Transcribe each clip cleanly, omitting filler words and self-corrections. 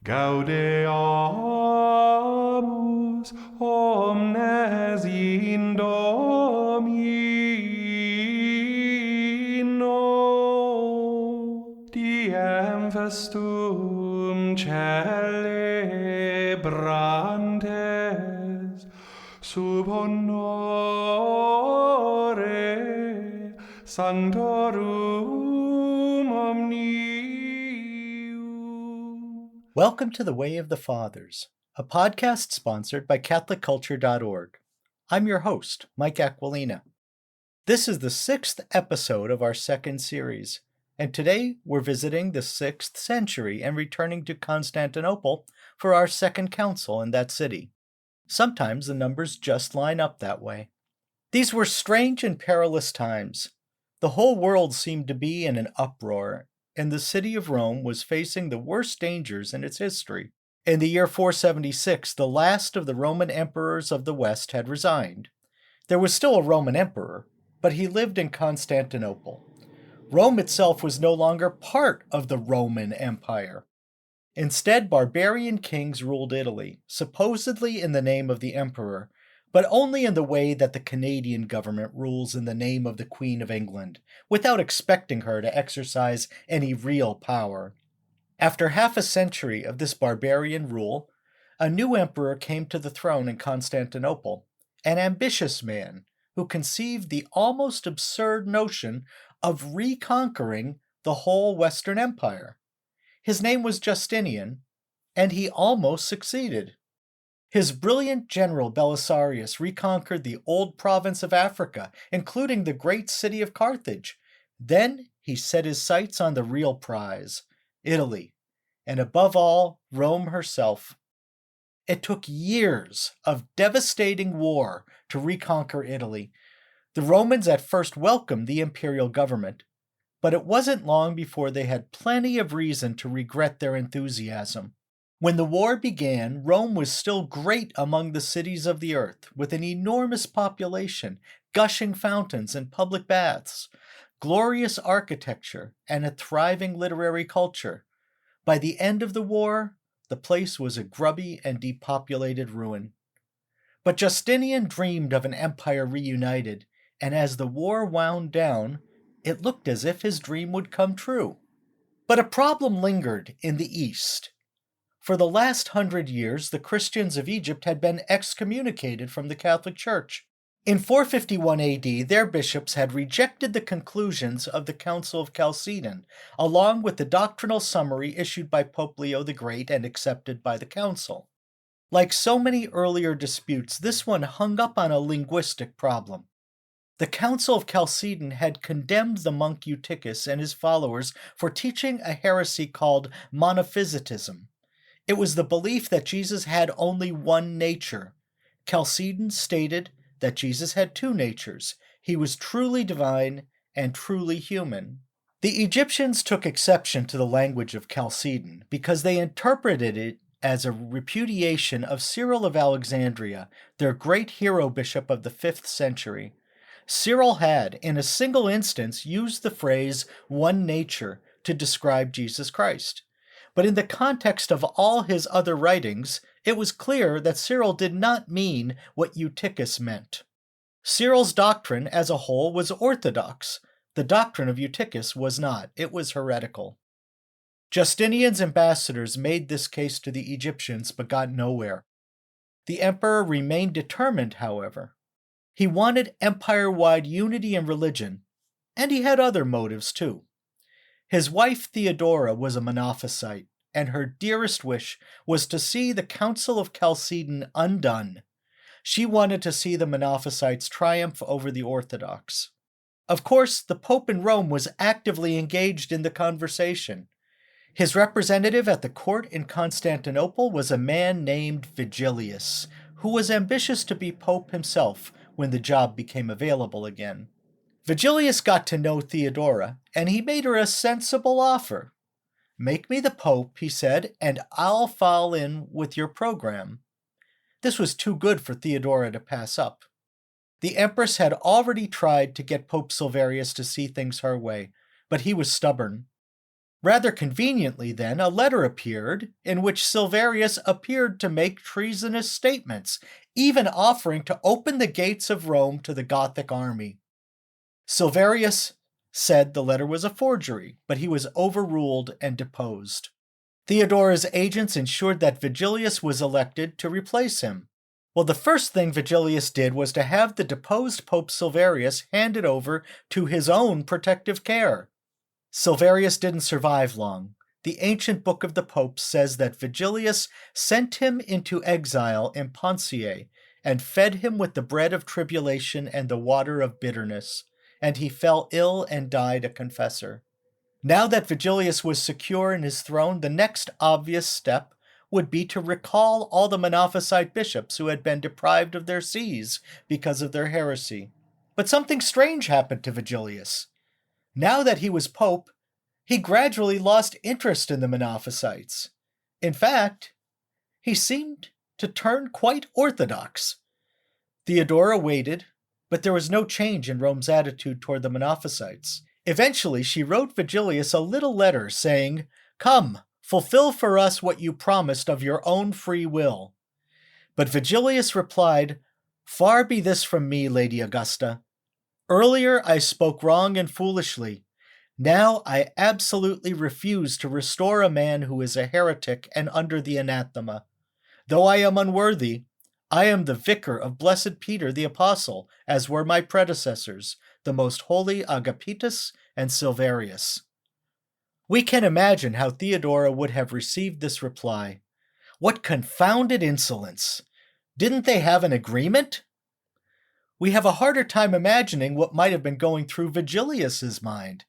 Gaudeamus omnes in Domino, diem festum celebrantes, sub honore sanctorum omnium. Welcome to The Way of the Fathers, a podcast sponsored by CatholicCulture.org. I'm your host, Mike Aquilina. This is the 6th episode of our second series, and today we're visiting the 6th century and returning to Constantinople for our second council in that city. Sometimes the numbers just line up that way. These were strange and perilous times. The whole world seemed to be in an uproar, and the city of Rome was facing the worst dangers in its history. In the year 476, the last of the Roman emperors of the West had resigned. There was still a Roman emperor, but he lived in Constantinople. Rome itself was no longer part of the Roman Empire. Instead, barbarian kings ruled Italy, supposedly in the name of the emperor, but only in the way that the Canadian government rules in the name of the Queen of England, without expecting her to exercise any real power. After half a century of this barbarian rule, a new emperor came to the throne in Constantinople, an ambitious man who conceived the almost absurd notion of reconquering the whole Western Empire. His name was Justinian, and he almost succeeded. His brilliant general Belisarius reconquered the old province of Africa, including the great city of Carthage. Then he set his sights on the real prize, Italy, and above all, Rome herself. It took years of devastating war to reconquer Italy. The Romans at first welcomed the imperial government, but it wasn't long before they had plenty of reason to regret their enthusiasm. When the war began, Rome was still great among the cities of the earth, with an enormous population, gushing fountains and public baths, glorious architecture, and a thriving literary culture. By the end of the war, the place was a grubby and depopulated ruin. But Justinian dreamed of an empire reunited, and as the war wound down, it looked as if his dream would come true. But a problem lingered in the east. For the last 100 years, the Christians of Egypt had been excommunicated from the Catholic Church. In 451 AD, their bishops had rejected the conclusions of the Council of Chalcedon, along with the doctrinal summary issued by Pope Leo the Great and accepted by the Council. Like so many earlier disputes, this one hung up on a linguistic problem. The Council of Chalcedon had condemned the monk Eutychus and his followers for teaching a heresy called Monophysitism. It was the belief that Jesus had only one nature. Chalcedon stated that Jesus had two natures. He was truly divine and truly human. The Egyptians took exception to the language of Chalcedon because they interpreted it as a repudiation of Cyril of Alexandria, their great hero bishop of the 5th century. Cyril had, in a single instance, used the phrase one nature to describe Jesus Christ. But in the context of all his other writings, it was clear that Cyril did not mean what Eutychus meant. Cyril's doctrine as a whole was orthodox. The doctrine of Eutychus was not. It was heretical. Justinian's ambassadors made this case to the Egyptians but got nowhere. The emperor remained determined, however. He wanted empire-wide unity in religion, and he had other motives too. His wife Theodora was a Monophysite, and her dearest wish was to see the Council of Chalcedon undone. She wanted to see the Monophysites triumph over the Orthodox. Of course, the Pope in Rome was actively engaged in the conversation. His representative at the court in Constantinople was a man named Vigilius, who was ambitious to be Pope himself when the job became available again. Vigilius got to know Theodora, and he made her a sensible offer. "Make me the Pope," he said, "and I'll fall in with your program." This was too good for Theodora to pass up. The Empress had already tried to get Pope Silverius to see things her way, but he was stubborn. Rather conveniently, then, a letter appeared in which Silverius appeared to make treasonous statements, even offering to open the gates of Rome to the Gothic army. Silverius said the letter was a forgery, but he was overruled and deposed. Theodora's agents ensured that Vigilius was elected to replace him. Well, the first thing Vigilius did was to have the deposed Pope Silverius handed over to his own protective care. Silverius didn't survive long. The ancient Book of the Popes says that Vigilius sent him into exile in Pontiac and fed him with the bread of tribulation and the water of bitterness, and he fell ill and died a confessor. Now that Vigilius was secure in his throne, the next obvious step would be to recall all the Monophysite bishops who had been deprived of their sees because of their heresy. But something strange happened to Vigilius. Now that he was pope, he gradually lost interest in the Monophysites. In fact, he seemed to turn quite orthodox. Theodora waited, but there was no change in Rome's attitude toward the Monophysites. Eventually, she wrote Vigilius a little letter saying, "Come, fulfill for us what you promised of your own free will." But Vigilius replied, "Far be this from me, Lady Augusta. Earlier I spoke wrong and foolishly. Now I absolutely refuse to restore a man who is a heretic and under the anathema. Though I am unworthy, I am the vicar of blessed Peter the Apostle, as were my predecessors, the most holy Agapetus and Silverius." We can imagine how Theodora would have received this reply. What confounded insolence! Didn't they have an agreement? We have a harder time imagining what might have been going through Vigilius's mind.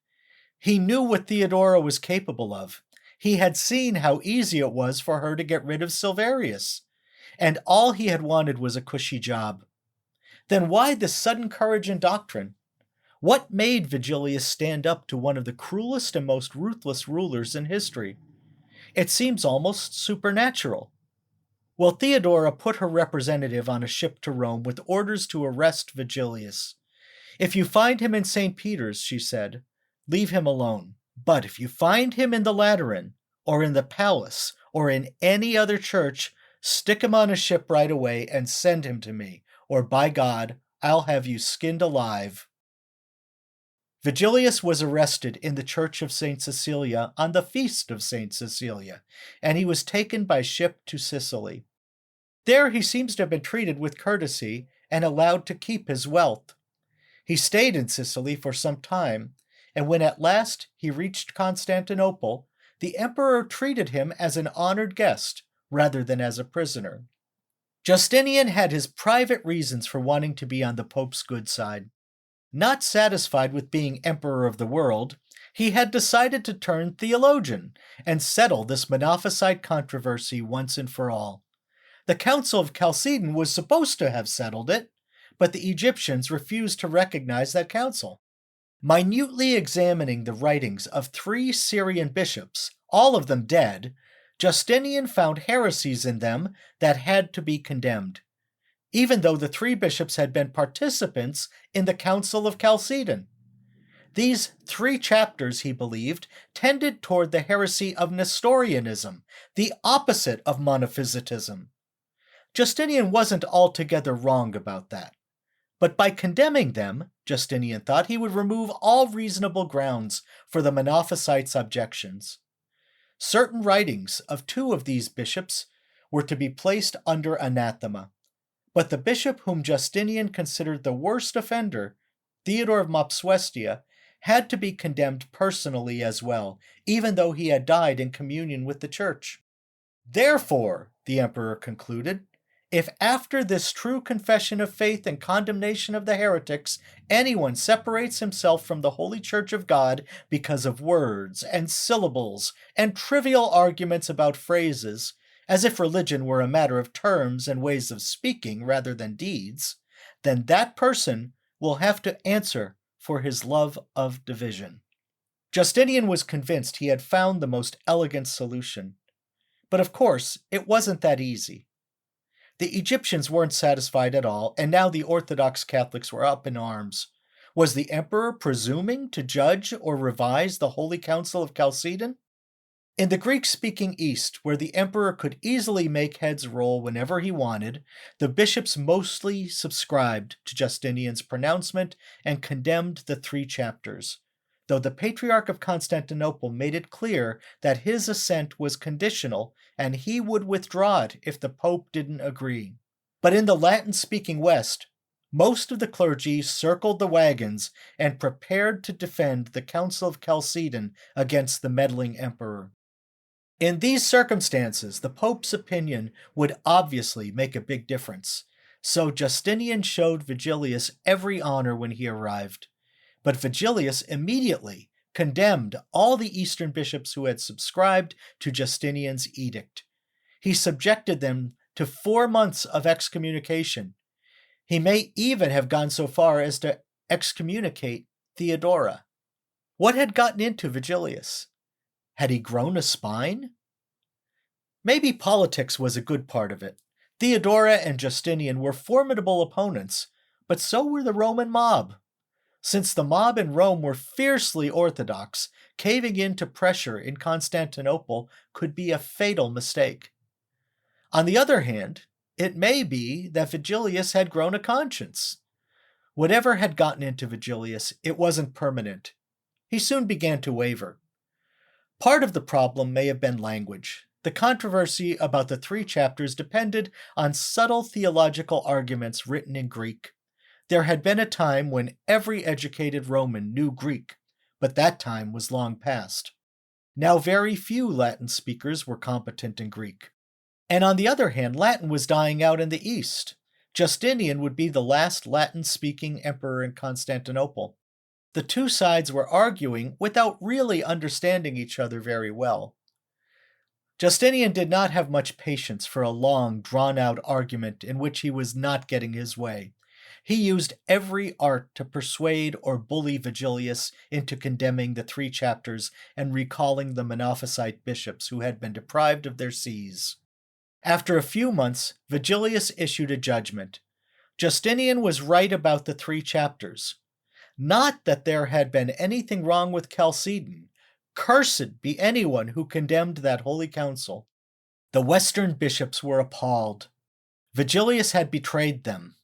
He knew what Theodora was capable of. He had seen how easy it was for her to get rid of Silverius, and all he had wanted was a cushy job. Then why this sudden courage in doctrine? What made Vigilius stand up to one of the cruelest and most ruthless rulers in history? It seems almost supernatural. Well, Theodora put her representative on a ship to Rome with orders to arrest Vigilius. "If you find him in St. Peter's," she said, "leave him alone. But if you find him in the Lateran, or in the palace, or in any other church, stick him on a ship right away and send him to me, or by God, I'll have you skinned alive." Vigilius was arrested in the Church of St. Cecilia on the feast of St. Cecilia, and he was taken by ship to Sicily. There he seems to have been treated with courtesy and allowed to keep his wealth. He stayed in Sicily for some time, and when at last he reached Constantinople, the emperor treated him as an honored guest rather than as a prisoner. Justinian had his private reasons for wanting to be on the Pope's good side. Not satisfied with being emperor of the world, he had decided to turn theologian and settle this Monophysite controversy once and for all. The Council of Chalcedon was supposed to have settled it, but the Egyptians refused to recognize that council. Minutely examining the writings of 3 Syrian bishops, all of them dead, Justinian found heresies in them that had to be condemned, even though the 3 bishops had been participants in the Council of Chalcedon. These 3 chapters, he believed, tended toward the heresy of Nestorianism, the opposite of monophysitism. Justinian wasn't altogether wrong about that. But by condemning them, Justinian thought he would remove all reasonable grounds for the Monophysites' objections. Certain writings of 2 of these bishops were to be placed under anathema, but the bishop whom Justinian considered the worst offender, Theodore of Mopsuestia, had to be condemned personally as well, even though he had died in communion with the church. Therefore, the emperor concluded, if after this true confession of faith and condemnation of the heretics, anyone separates himself from the Holy Church of God because of words and syllables and trivial arguments about phrases, as if religion were a matter of terms and ways of speaking rather than deeds, then that person will have to answer for his love of division. Justinian was convinced he had found the most elegant solution. But of course, it wasn't that easy. The Egyptians weren't satisfied at all, and now the Orthodox Catholics were up in arms. Was the emperor presuming to judge or revise the Holy Council of Chalcedon? In the Greek-speaking East, where the emperor could easily make heads roll whenever he wanted, the bishops mostly subscribed to Justinian's pronouncement and condemned the 3 chapters, though the Patriarch of Constantinople made it clear that his assent was conditional and he would withdraw it if the Pope didn't agree. But in the Latin-speaking West, most of the clergy circled the wagons and prepared to defend the Council of Chalcedon against the meddling emperor. In these circumstances, the Pope's opinion would obviously make a big difference, so Justinian showed Vigilius every honor when he arrived. But Vigilius immediately condemned all the Eastern bishops who had subscribed to Justinian's edict. He subjected them to 4 months of excommunication. He may even have gone so far as to excommunicate Theodora. What had gotten into Vigilius? Had he grown a spine? Maybe politics was a good part of it. Theodora and Justinian were formidable opponents, but so were the Roman mob. Since the mob in Rome were fiercely orthodox, caving in to pressure in Constantinople could be a fatal mistake. On the other hand, it may be that Vigilius had grown a conscience. Whatever had gotten into Vigilius, it wasn't permanent. He soon began to waver. Part of the problem may have been language. The controversy about the 3 chapters depended on subtle theological arguments written in Greek. There had been a time when every educated Roman knew Greek, but that time was long past. Now very few Latin speakers were competent in Greek. And on the other hand, Latin was dying out in the East. Justinian would be the last Latin-speaking emperor in Constantinople. The 2 sides were arguing without really understanding each other very well. Justinian did not have much patience for a long, drawn-out argument in which he was not getting his way. He used every art to persuade or bully Vigilius into condemning the 3 chapters and recalling the Monophysite bishops who had been deprived of their sees. After a few months, Vigilius issued a judgment. Justinian was right about the 3 chapters. Not that there had been anything wrong with Chalcedon. Cursed be anyone who condemned that holy council. The Western bishops were appalled. Vigilius had betrayed them.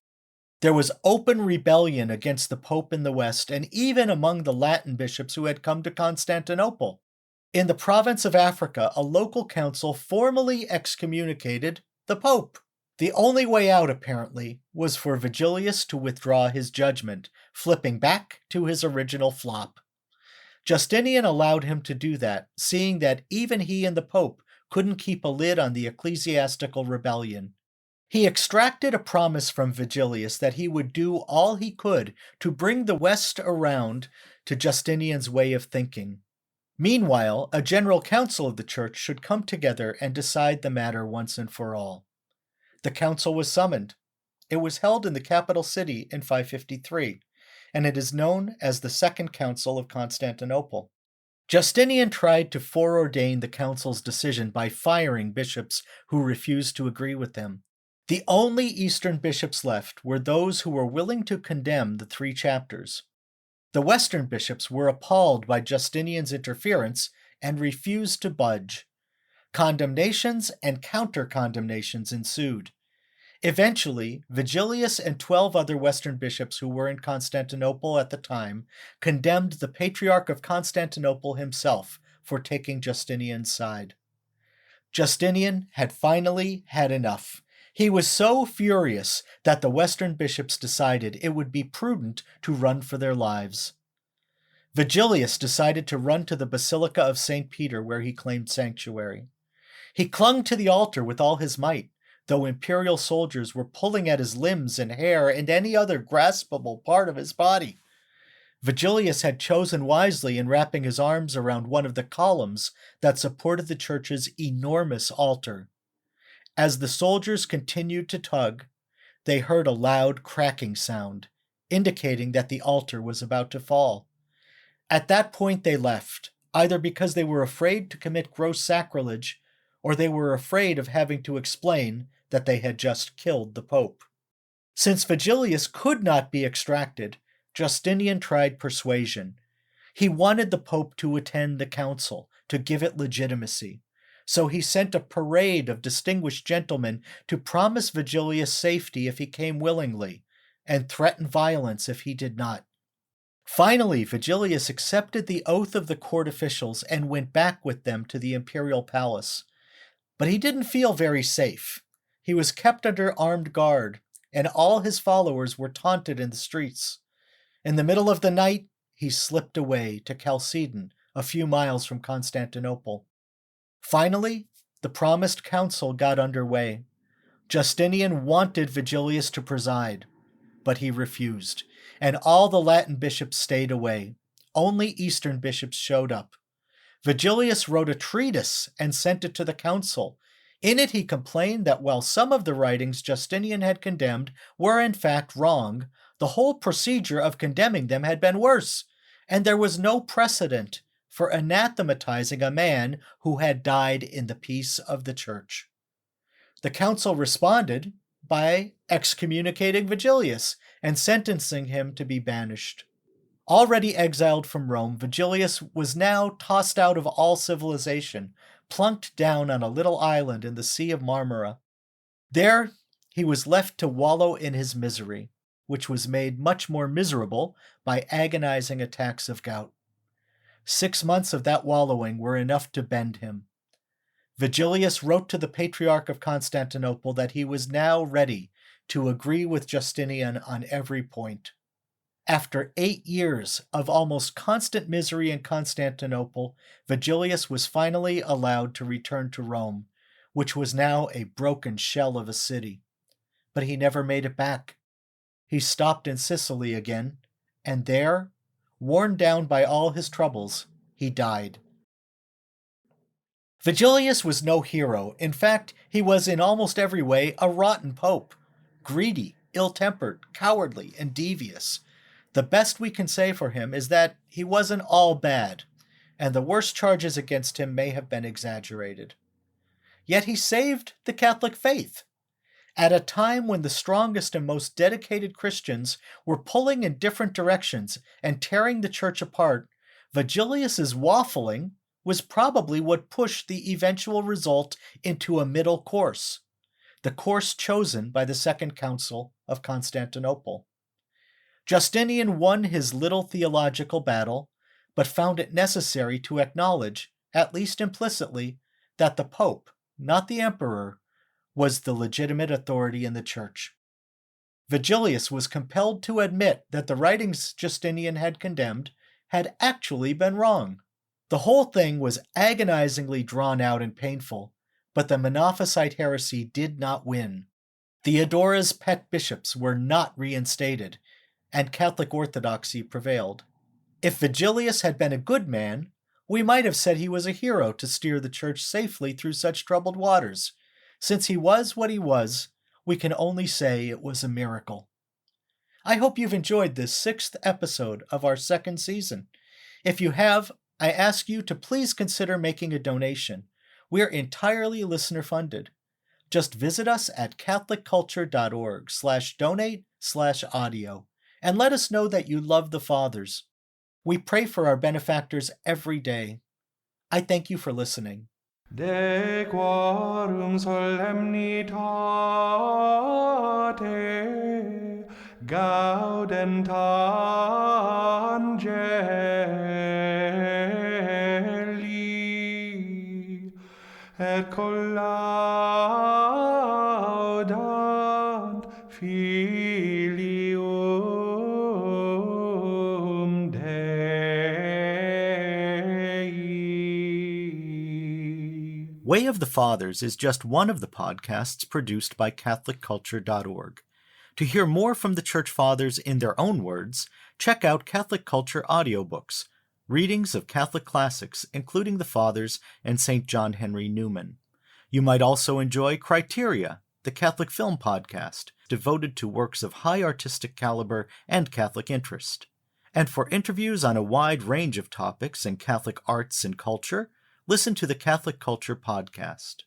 There was open rebellion against the Pope in the West and even among the Latin bishops who had come to Constantinople. In the province of Africa, a local council formally excommunicated the Pope. The only way out, apparently, was for Vigilius to withdraw his judgment, flipping back to his original flop. Justinian allowed him to do that, seeing that even he and the Pope couldn't keep a lid on the ecclesiastical rebellion. He extracted a promise from Vigilius that he would do all he could to bring the West around to Justinian's way of thinking. Meanwhile, a general council of the church should come together and decide the matter once and for all. The council was summoned. It was held in the capital city in 553, and it is known as the Second Council of Constantinople. Justinian tried to foreordain the council's decision by firing bishops who refused to agree with them. The only Eastern bishops left were those who were willing to condemn the 3 chapters. The Western bishops were appalled by Justinian's interference and refused to budge. Condemnations and counter-condemnations ensued. Eventually, Vigilius and 12 other Western bishops who were in Constantinople at the time condemned the Patriarch of Constantinople himself for taking Justinian's side. Justinian had finally had enough. He was so furious that the Western bishops decided it would be prudent to run for their lives. Vigilius decided to run to the Basilica of St. Peter where he claimed sanctuary. He clung to the altar with all his might, though imperial soldiers were pulling at his limbs and hair and any other graspable part of his body. Vigilius had chosen wisely in wrapping his arms around one of the columns that supported the church's enormous altar. As the soldiers continued to tug, they heard a loud cracking sound, indicating that the altar was about to fall. At that point they left, either because they were afraid to commit gross sacrilege, or they were afraid of having to explain that they had just killed the Pope. Since Vigilius could not be extracted, Justinian tried persuasion. He wanted the Pope to attend the council, to give it legitimacy. So he sent a parade of distinguished gentlemen to promise Vigilius safety if he came willingly, and threaten violence if he did not. Finally, Vigilius accepted the oath of the court officials and went back with them to the imperial palace. But he didn't feel very safe. He was kept under armed guard, and all his followers were taunted in the streets. In the middle of the night, he slipped away to Chalcedon, a few miles from Constantinople. Finally, the promised council got underway. Justinian wanted Vigilius to preside, but he refused, and all the Latin bishops stayed away. Only Eastern bishops showed up. Vigilius wrote a treatise and sent it to the council. In it he complained that while some of the writings Justinian had condemned were in fact wrong, the whole procedure of condemning them had been worse, and there was no precedent for anathematizing a man who had died in the peace of the church. The council responded by excommunicating Vigilius and sentencing him to be banished. Already exiled from Rome, Vigilius was now tossed out of all civilization, plunked down on a little island in the Sea of Marmara. There he was left to wallow in his misery, which was made much more miserable by agonizing attacks of gout. 6 months of that wallowing were enough to bend him. Vigilius wrote to the Patriarch of Constantinople that he was now ready to agree with Justinian on every point. After 8 years of almost constant misery in Constantinople, Vigilius was finally allowed to return to Rome, which was now a broken shell of a city. But he never made it back. He stopped in Sicily again, and there, worn down by all his troubles, he died. Vigilius was no hero. In fact, he was in almost every way a rotten pope. Greedy, ill-tempered, cowardly, and devious. The best we can say for him is that he wasn't all bad, and the worst charges against him may have been exaggerated. Yet he saved the Catholic faith. At a time when the strongest and most dedicated Christians were pulling in different directions and tearing the church apart, Vigilius's waffling was probably what pushed the eventual result into a middle course, the course chosen by the Second Council of Constantinople. Justinian won his little theological battle, but found it necessary to acknowledge, at least implicitly, that the Pope, not the Emperor, was the legitimate authority in the Church. Vigilius was compelled to admit that the writings Justinian had condemned had actually been wrong. The whole thing was agonizingly drawn out and painful, but the Monophysite heresy did not win. Theodora's pet bishops were not reinstated, and Catholic orthodoxy prevailed. If Vigilius had been a good man, we might have said he was a hero to steer the church safely through such troubled waters. Since he was what he was, we can only say it was a miracle. I hope you've enjoyed this 6th episode of our 2nd season. If you have, I ask you to please consider making a donation. We're entirely listener-funded. Just visit us at catholicculture.org/donate/audio and let us know that you love the Fathers. We pray for our benefactors every day. I thank you for listening. De quorum solemnitate gaudent angeli et collaudant filium Dei. Way of the Fathers is just one of the podcasts produced by CatholicCulture.org. To hear more from the Church Fathers in their own words, check out Catholic Culture audiobooks, readings of Catholic classics, including the Fathers and St. John Henry Newman. You might also enjoy Criteria, the Catholic film podcast, devoted to works of high artistic caliber and Catholic interest. And for interviews on a wide range of topics in Catholic arts and culture, listen to the Catholic Culture podcast.